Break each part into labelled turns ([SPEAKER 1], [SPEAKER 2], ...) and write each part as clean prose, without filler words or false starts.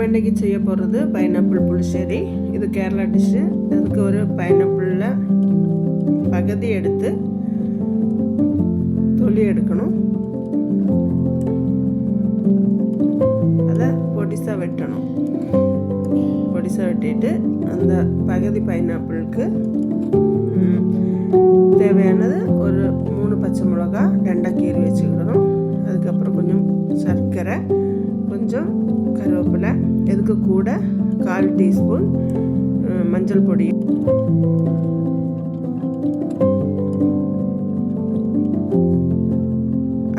[SPEAKER 1] நம்ம இன்றைக்கி செய்ய போகிறது பைனாப்பிள் புளிச்சேரி. இது கேரளா டிஷ்ஷு. இதுக்கு ஒரு பைனாப்பிளில் பகுதி எடுத்து தொலி எடுக்கணும். அதை பொடிசாக வெட்டணும். பொடிசாக வெட்டிட்டு அந்த பகுதி பைனாப்பிளுக்கு தேவையானது ஒரு 3 பச்சை மிளகா 2 கீறி வச்சுக்கிடணும். அதுக்கப்புறம் கொஞ்சம் சர்க்கரை, கொஞ்சம் கருவேப்பிலை, இதுக்கு கூட 1/4 டீஸ்பூன் மஞ்சள் பொடி,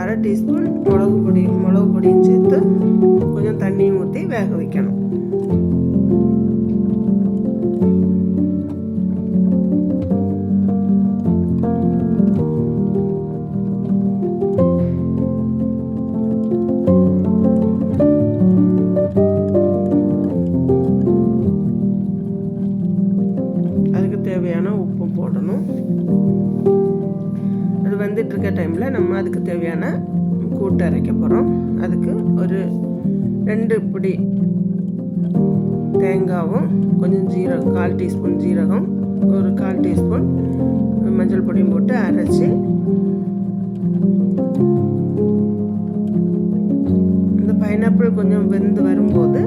[SPEAKER 1] அரை டீஸ்பூன் மிளகு பொடியும் சேர்த்து கொஞ்சம் தண்ணியும் ஊற்றி வேக வைக்கணும். தேவையான உப்பு போடணும். அது வந்துட்டு இருக்க டைமில் நம்ம அதுக்கு தேவையான கூட்டு அரைக்க போகிறோம். அதுக்கு ஒரு 2 பிடி தேங்காவும் கொஞ்சம் ஜீரகம், 1/4 டீஸ்பூன் ஜீரகம், ஒரு 1/4 டீஸ்பூன் மஞ்சள் பொடியும் போட்டு அரைச்சி இந்த பைனாப்பிள் கொஞ்சம் வெந்து வரும்போது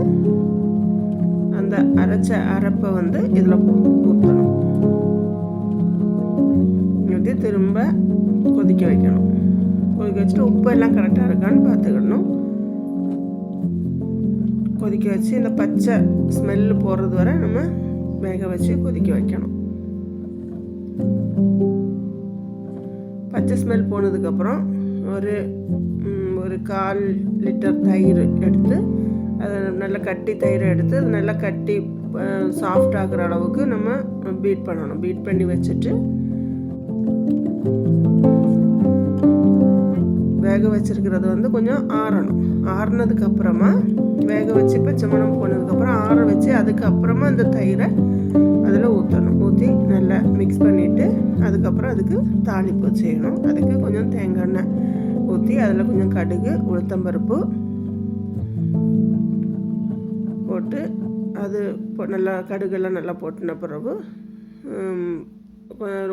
[SPEAKER 1] அந்த அரைச்ச அரைப்பை வந்து இதில் ஊற்றணும். ஊற்றி திரும்ப கொதிக்க வைக்கணும். கொதிக்க வச்சுட்டு உப்பு எல்லாம் கரெக்டாக இருக்கான்னு பார்த்துக்கணும். கொதிக்க வச்சு இந்த பச்சை ஸ்மெல்லு போகிறது வரை நம்ம வேக வச்சு கொதிக்க வைக்கணும். பச்சை ஸ்மெல் போனதுக்கப்புறம் ஒரு 1/4 லிட்டர் தயிர் எடுத்து, அதை நல்லா கட்டி தயிரை எடுத்து அது நல்லா கட்டி சாஃப்ட் ஆகிற அளவுக்கு நம்ம பீட் பண்ணணும். பீட் பண்ணி வச்சுட்டு வேக வச்சிருக்கிறது வந்து கொஞ்சம் ஆறணும். ஆறுனதுக்கப்புறமா வேக வச்சு பச்சை மணம் போனதுக்கப்புறம் ஆற வச்சு அதுக்கப்புறமா அந்த தயிரை அதில் ஊற்றணும். ஊற்றி நல்லா மிக்ஸ் பண்ணிவிட்டு அதுக்கப்புறம் அதுக்கு தாளிப்பு செய்யணும். அதுக்கு கொஞ்சம் தேங்காய் எண்ணெய் ஊற்றி அதில் கொஞ்சம் கடுகு, உளுத்தம்பருப்பு போட்டு அது நல்லா கடுகெல்லாம் நல்லா போட்டுன பிறகு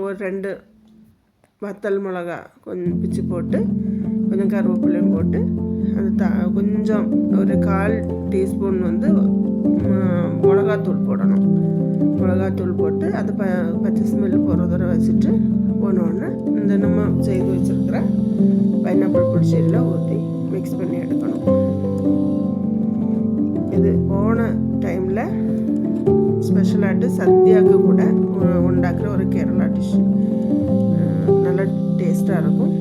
[SPEAKER 1] ஒரு 2 வத்தல் மிளகா கொஞ்சம் பிச்சு போட்டு கொஞ்சம் கருவேப்பிலையும் போட்டு அந்த கொஞ்சம் ஒரு 1/4 டீஸ்பூன் வந்து மிளகாத்தூள் போடணும். மிளகாத்தூள் போட்டு அது பச்சை ஸ்மெல் போகிற தூரம் வச்சுட்டு போனோடனே இந்த நம்ம செய்து வச்சுருக்கிற பைனாப்பிள் புளிச்சேரியில் ஊற்றி மிக்ஸ் பண்ணி எடுக்கணும். இது போன டைமில் ஸ்பெஷலாகிட்டு சத்யாவுக்கு கூட உண்டாக்குற ஒரு கேரளா டிஷ். நல்லா டேஸ்ட்டாக இருக்கும்.